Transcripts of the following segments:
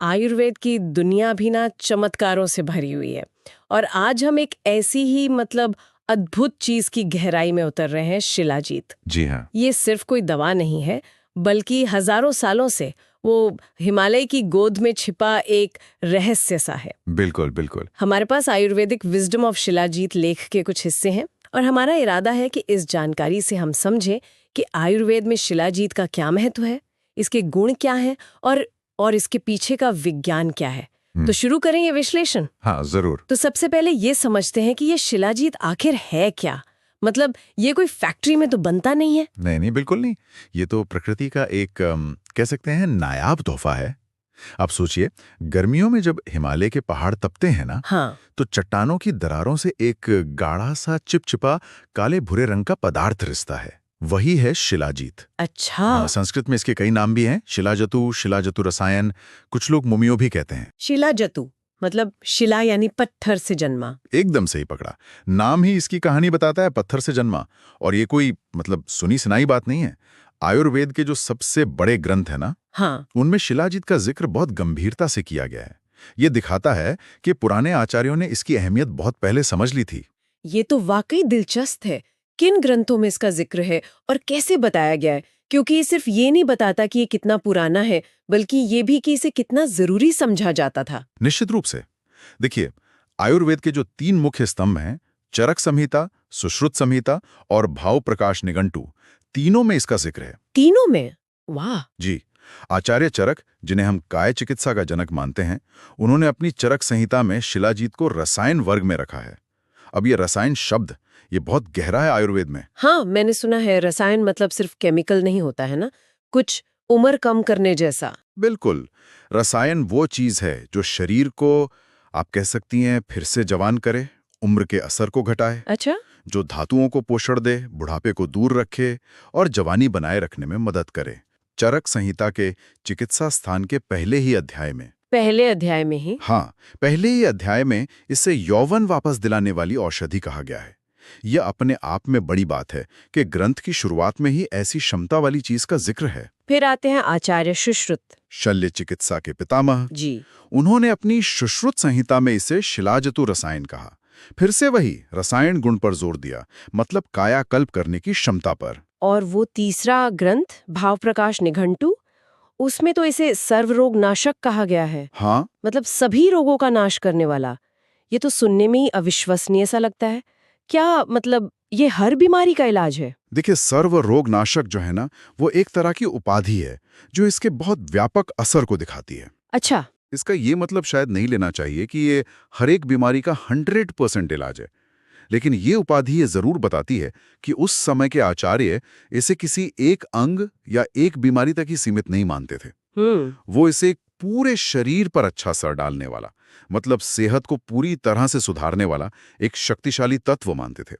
आयुर्वेद की दुनिया भी ना चमत्कारों से भरी हुई है। और आज हम एक ऐसी ही अद्भुत चीज की गहराई में उतर रहे हैं, शिलाजीत। जी हाँ। ये सिर्फ कोई दवा नहीं है, बल्कि हजारों सालों से वो हिमालय की गोद में छिपा एक रहस्य सा है। बिल्कुल बिल्कुल। हमारे पास आयुर्वेदिक विजडम ऑफ शिलाजीत लेख के कुछ हिस्से हैं और हमारा इरादा है कि इस जानकारी से हम समझें कि आयुर्वेद में शिलाजीत का क्या महत्व है, इसके गुण क्या हैं और इसके पीछे का विज्ञान क्या है। तो शुरू करें ये विश्लेषण। हाँ जरूर। तो सबसे पहले ये समझते हैं कि ये शिलाजीत आखिर है क्या। ये कोई फैक्ट्री में तो बनता नहीं है। नहीं बिल्कुल नहीं। ये तो प्रकृति का एक कह सकते हैं नायाब तोहफा है। आप सोचिए, गर्मियों में जब हिमालय के पहाड़ तपते हैं ना, हाँ। तो चट्टानों की दरारों से एक गाढ़ा सा चिपचिपा काले भूरे रंग का पदार्थ रिसता है। वही है शिलाजीत। अच्छा। हाँ, संस्कृत में इसके कई नाम भी हैं। शिलाजतु, शिलाजतु रसायन, कुछ लोग मुमियो भी कहते हैं। शिलाजतु शिला यानी पत्थर से जन्मा। एकदम सही पकड़ा। नाम ही इसकी कहानी बताता है, पत्थर से जन्मा। और ये कोई सुनी सुनाई बात नहीं है। आयुर्वेद के जो सबसे बड़े ग्रंथ है ना, हाँ। उनमें शिलाजीत का जिक्र बहुत गंभीरता से किया गया है। ये दिखाता है कि पुराने आचार्यों ने इसकी अहमियत बहुत पहले समझ ली थी। ये तो वाकई दिलचस्प है। किन ग्रंथों में इसका जिक्र है और कैसे बताया गया है? क्योंकि ये सिर्फ ये नहीं बताता कि ये कितना पुराना है, बल्कि ये भी कि इसे कितना जरूरी समझा जाता था। निश्चित रूप से। देखिए, आयुर्वेद के जो 3 मुख्य स्तंभ हैं, चरक संहिता, सुश्रुत संहिता और भाव प्रकाश निघंटु, तीनों में इसका जिक्र है। तीनों में? वाह। जी। आचार्य चरक, जिन्हें हम काय चिकित्सा का जनक मानते हैं, उन्होंने अपनी चरक संहिता में शिलाजीत को रसायन वर्ग में रखा है। अब ये रसायन शब्द ये बहुत गहरा है आयुर्वेद में। हाँ, मैंने सुना है रसायन सिर्फ केमिकल नहीं होता है ना, कुछ उम्र कम करने जैसा। बिल्कुल। रसायन वो चीज है जो शरीर को, आप कह सकती हैं, फिर से जवान करे, उम्र के असर को घटाए। अच्छा। जो धातुओं को पोषण दे, बुढ़ापे को दूर रखे और जवानी बनाए रखने में मदद करे। चरक संहिता के चिकित्सा स्थान के पहले ही अध्याय में। पहले अध्याय में ही? हाँ, पहले ही अध्याय में इसे यौवन वापस दिलाने वाली औषधि कहा गया है। यह अपने आप में बड़ी बात है कि ग्रंथ की शुरुआत में ही ऐसी क्षमता वाली चीज का जिक्र है। फिर आते हैं आचार्य सुश्रुत, शल्य चिकित्सा के पितामह जी। उन्होंने अपनी सुश्रुत संहिता में इसे शिलाजतु रसायन कहा। फिर से वही रसायन गुण पर जोर दिया, कायाकल्प करने की क्षमता पर। और वो तीसरा ग्रंथ भाव प्रकाश निघंटु, उसमें तो इसे सर्वरोग नाशक कहा गया है। हाँ, सभी रोगों का नाश करने वाला। ये तो सुनने में ही अविश्वसनीय सा लगता है। क्या ये हर बीमारी का इलाज है? देखिए, सर्व रोग नाशक जो है ना, वो एक तरह की उपाधि है जो इसके बहुत व्यापक असर को दिखाती है। अच्छा। इसका ये शायद नहीं लेना चाहिए कि ये हर एक बीमारी का 100% इलाज है। लेकिन ये उपाधि ये जरूर बताती है कि उस समय के आचार्य इसे किसी एक अंग या एक बीमारी तक ही सीमित नहीं मानते थे। वो इसे पूरे शरीर पर अच्छा असर डालने वाला, सेहत को पूरी तरह से सुधारने वाला एक शक्तिशाली तत्व मानते थे।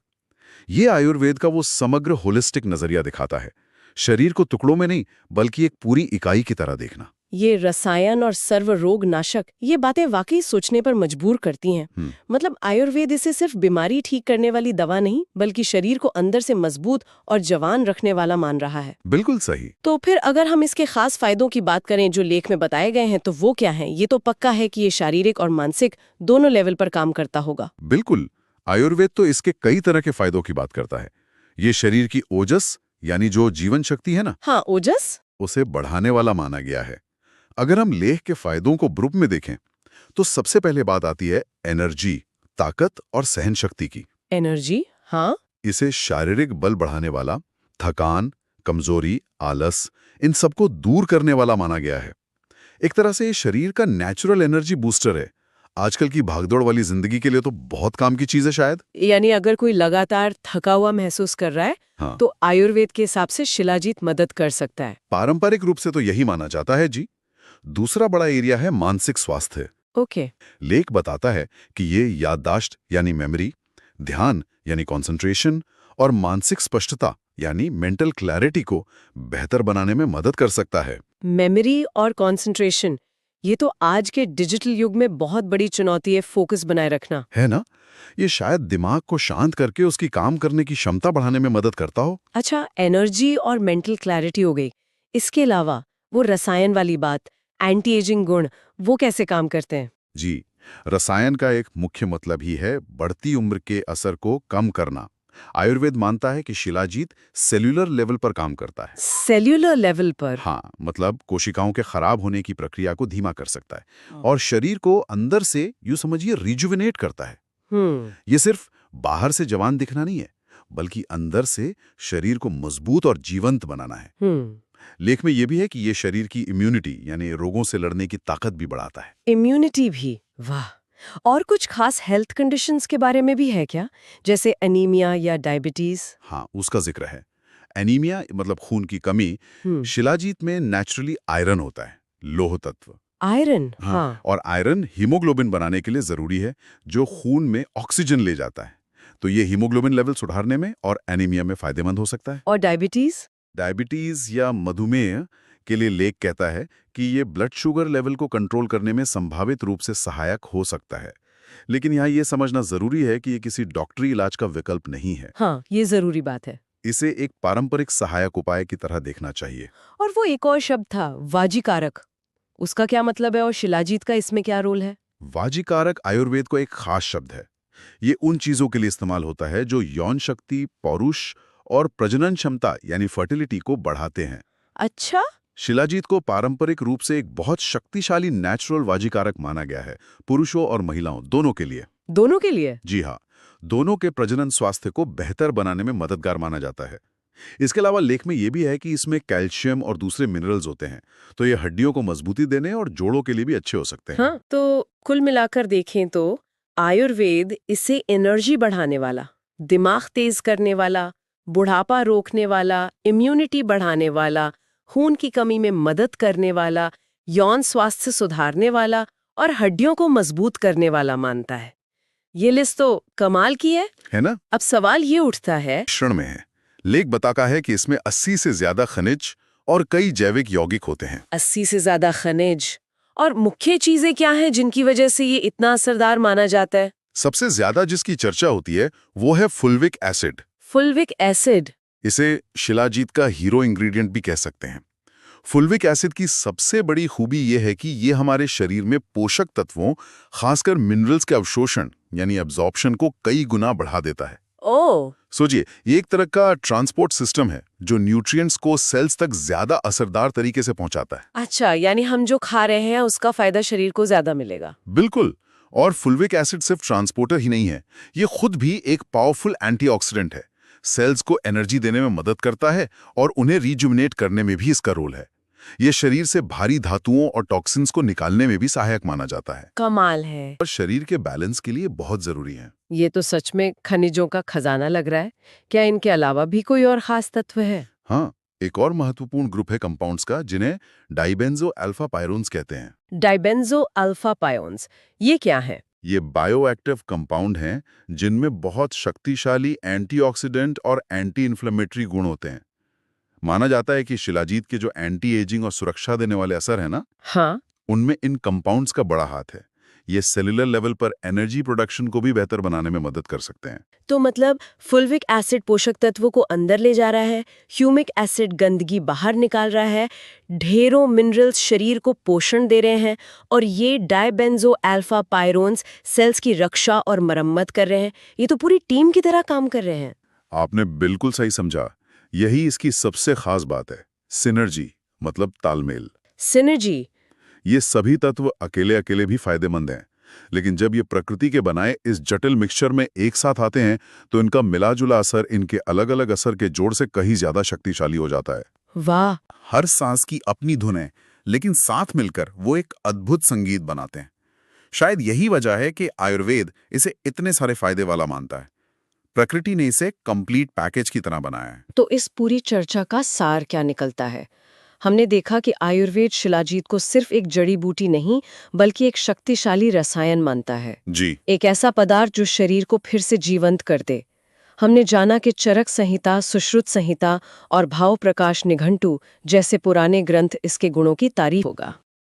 ये आयुर्वेद का वो समग्र होलिस्टिक नजरिया दिखाता है, शरीर को टुकड़ों में नहीं बल्कि एक पूरी इकाई की तरह देखना। ये रसायन और सर्व रोग नाशक, ये बातें वाकई सोचने पर मजबूर करती हैं। आयुर्वेद इसे सिर्फ बीमारी ठीक करने वाली दवा नहीं, बल्कि शरीर को अंदर से मजबूत और जवान रखने वाला मान रहा है। बिल्कुल सही। तो फिर अगर हम इसके खास फायदों की बात करें जो लेख में बताए गए हैं, तो वो क्या हैं? ये तो पक्का है कि ये शारीरिक और मानसिक दोनों लेवल पर काम करता होगा। बिल्कुल। आयुर्वेद तो इसके कई तरह के फायदों की बात करता है। ये शरीर की ओजस यानी जो जीवन शक्ति है ना, हाँ, ओजस, उसे बढ़ाने वाला माना गया है। अगर हम लेख के फायदों को ग्रुप में देखें तो सबसे पहले बात आती है एनर्जी, ताकत और सहन शक्ति की। एनर्जी, हाँ। इसे शारीरिक बल बढ़ाने वाला, थकान, कमजोरी, आलस, इन सबको दूर करने वाला माना गया है। एक तरह से ये शरीर का नेचुरल एनर्जी बूस्टर है। आजकल की भागदौड़ वाली जिंदगी के लिए तो बहुत काम की चीज है शायद। यानी अगर कोई लगातार थका हुआ महसूस कर रहा है, हाँ, तो आयुर्वेद के हिसाब से शिलाजीत मदद कर सकता है। पारंपरिक रूप से तो यही माना जाता है जी। दूसरा बड़ा एरिया है मानसिक स्वास्थ्य। ओके। लेख बताता है कि ये याददाश्त यानी मेमोरी, ध्यान यानी कंसंट्रेशन और मानसिक स्पष्टता यानी मेंटल क्लैरिटी को बेहतर बनाने में मदद कर सकता है। मेमोरी और कंसंट्रेशन, ये तो आज के डिजिटल युग में बहुत बड़ी चुनौती है, फोकस बनाए रखना, है ना? ये शायद दिमाग को शांत करके उसकी काम करने की क्षमता बढ़ाने में मदद करता हो। अच्छा, एनर्जी और मेंटल क्लैरिटी हो गई। इसके अलावा वो रसायन वाली बात, एंटी एजिंग गुण वो कैसे काम करते हैं? जी, रसायन का एक मुख्य मतलब ही है बढ़ती उम्र के असर को कम करना। आयुर्वेद मानता है कि शिलाजीत सेल्यूलर लेवल पर काम करता है। सेल्यूलर लेवल पर? हाँ, मतलब कोशिकाओं के खराब होने की प्रक्रिया को धीमा कर सकता है और शरीर को अंदर से यूं समझिए रिजुविनेट करता है। ये सिर्फ बाहर से जवान दिखना नहीं है, बल्कि अंदर से शरीर को मजबूत और जीवंत बनाना है। लेख में यह भी है कि ये शरीर की इम्यूनिटी यानी रोगों से लड़ने की ताकत भी बढ़ाता है। इम्यूनिटी भी? वाह! और कुछ खास हेल्थ कंडीशंस के बारे में भी है क्या, जैसे एनीमिया या डायबिटीज? हाँ, उसका जिक्र है। एनीमिया मतलब खून की कमी, शिलाजीत में नेचुरली आयरन होता है, लोह तत्व। आयरन? हाँ। और आयरन हीमोग्लोबिन बनाने के लिए जरूरी है, जो खून में ऑक्सीजन ले जाता है। तो ये हीमोग्लोबिन लेवल सुधारने में और एनीमिया में फायदेमंद हो सकता है। और डायबिटीज? डायबिटीज या मधुमेह के लिए लेख कहता है कि ये ब्लड शुगर लेवल को कंट्रोल करने में संभावित रूप से सहायक हो सकता है। लेकिन यहाँ ये समझना जरूरी है कि ये किसी डॉक्टरी इलाज का विकल्प नहीं है। हाँ, ये जरूरी बात है। इसे एक पारंपरिक सहायक उपाय की तरह देखना चाहिए। और वो एक और शब्द था, वाजीकारक, उसका क्या मतलब है और शिलाजीत का इसमें क्या रोल है? वाजीकारक आयुर्वेद को एक खास शब्द है। ये उन चीजों के लिए इस्तेमाल होता है जो यौन शक्ति, पौरुष और प्रजनन क्षमता यानी फर्टिलिटी को बढ़ाते हैं। अच्छा? शिलाजीत को पारंपरिक रूप से एक बहुत शक्तिशाली नेचुरल वाजीकारक माना गया है, पुरुषों और महिलाओं दोनों के लिए। दोनों के लिए? जी हाँ, दोनों के प्रजनन स्वास्थ्य को बेहतर बनाने में मददगार माना जाता है। इसके अलावा लेख में यह भी है कि इसमें कैल्शियम और दूसरे मिनरल्स होते हैं, तो ये हड्डियों को मजबूती देने और जोड़ों के लिए भी अच्छे हो सकते हैं। हाँ, तो कुल मिलाकर देखें तो आयुर्वेद इसे एनर्जी बढ़ाने वाला, दिमाग तेज करने वाला, बुढ़ापा रोकने वाला, इम्यूनिटी बढ़ाने वाला, खून की कमी में मदद करने वाला, यौन स्वास्थ्य सुधारने वाला और हड्डियों को मजबूत करने वाला मानता है। ये लिस्ट तो कमाल की है ना? अब सवाल ये उठता है, मिश्रण में है। लेख बताता है कि इसमें 80 से ज्यादा खनिज और कई जैविक यौगिक होते हैं। 80 से ज्यादा खनिज, और मुख्य चीजें क्या हैं जिनकी वजह से ये इतना असरदार माना जाता है? सबसे ज्यादा जिसकी चर्चा होती है वो है फुल्विक एसिड। Fulvic acid? इसे शिलाजीत का हीरो इंग्रेडिएंट भी कह सकते हैं। फुल्विक एसिड की सबसे बड़ी खूबी यह है कि ये हमारे शरीर में पोषक तत्वों, खासकर मिनरल्स के अवशोषण यानी एब्जॉर्प्शन को कई गुना बढ़ा देता है। ओह! सोचिए, ये एक तरह का ट्रांसपोर्ट सिस्टम है जो न्यूट्रिएंट्स को सेल्स तक ज्यादा असरदार तरीके से पहुंचाता है। अच्छा, यानी हम जो खा रहे हैं उसका फायदा शरीर को ज्यादा मिलेगा। बिल्कुल। और फुल्विक एसिड सिर्फ ट्रांसपोर्टर ही नहीं है, ये खुद भी एक पावरफुल एंटीऑक्सीडेंट है। सेल्स को एनर्जी देने में मदद करता है और उन्हें रिजुविनेट करने में भी इसका रोल है। ये शरीर से भारी धातुओं और टॉक्सिन्स को निकालने में भी सहायक माना जाता है। कमाल है। और शरीर के बैलेंस के लिए बहुत जरूरी है। ये तो सच में खनिजों का खजाना लग रहा है। क्या इनके अलावा भी कोई और खास तत्व है? हाँ, एक और महत्वपूर्ण ग्रुप है कंपाउंड्स का, जिन्हें डाइबेंजो अल्फा पायरोन्स कहते हैं। डाइबेंजो अल्फा पायोन्स, ये क्या है? ये बायोएक्टिव कंपाउंड हैं जिनमें बहुत शक्तिशाली एंटीऑक्सीडेंट और एंटी इन्फ्लेमेटरी गुण होते हैं। माना जाता है कि शिलाजीत के जो एंटी एजिंग और सुरक्षा देने वाले असर है ना, हाँ, उनमें इन कंपाउंड्स का बड़ा हाथ है। ये सेलुलर लेवल पर एनर्जी प्रोडक्शन को भी बेहतर बनाने में मदद कर सकते हैं। तो मतलब फुल्विक एसिड पोषक तत्वों को अंदर ले जा रहा है, ह्यूमिक एसिड गंदगी बाहर निकाल रहा है, ढेरों मिनरल्स शरीर को पोषण दे रहे हैं, और ये डाइबेंजो अल्फा पायरोन्स सेल्स की रक्षा और मरम्मत कर रहे हैं। ये तो पूरी टीम की तरह काम कर रहे हैं। आपने बिल्कुल सही समझा। यही इसकी सबसे खास बात है, सिनर्जी मतलब तालमेल। सिनर्जी? ये सभी तत्व अकेले अकेले भी फायदेमंद हैं, लेकिन जब ये प्रकृति के बनाए इस जटिल मिक्सचर में एक साथ आते हैं तो इनका मिलाजुला असर इनके अलग अलग असर के जोड़ से कहीं ज्यादा शक्तिशाली हो जाता है। वाह! हर सांस की अपनी धुन है, लेकिन साथ मिलकर वो एक अद्भुत संगीत बनाते हैं। शायद यही वजह है कि आयुर्वेद इसे इतने सारे फायदे वाला मानता है। प्रकृति ने इसे कंप्लीट पैकेज की तरह बनाया है। तो इस पूरी चर्चा का सार क्या निकलता है? हमने देखा कि आयुर्वेद शिलाजीत को सिर्फ एक जड़ी बूटी नहीं, बल्कि एक शक्तिशाली रसायन मानता है। जी, एक ऐसा पदार्थ जो शरीर को फिर से जीवंत कर दे। हमने जाना कि चरक संहिता, सुश्रुत संहिता और भाव प्रकाश निघंटु जैसे पुराने ग्रंथ इसके गुणों की तारीफ होगा।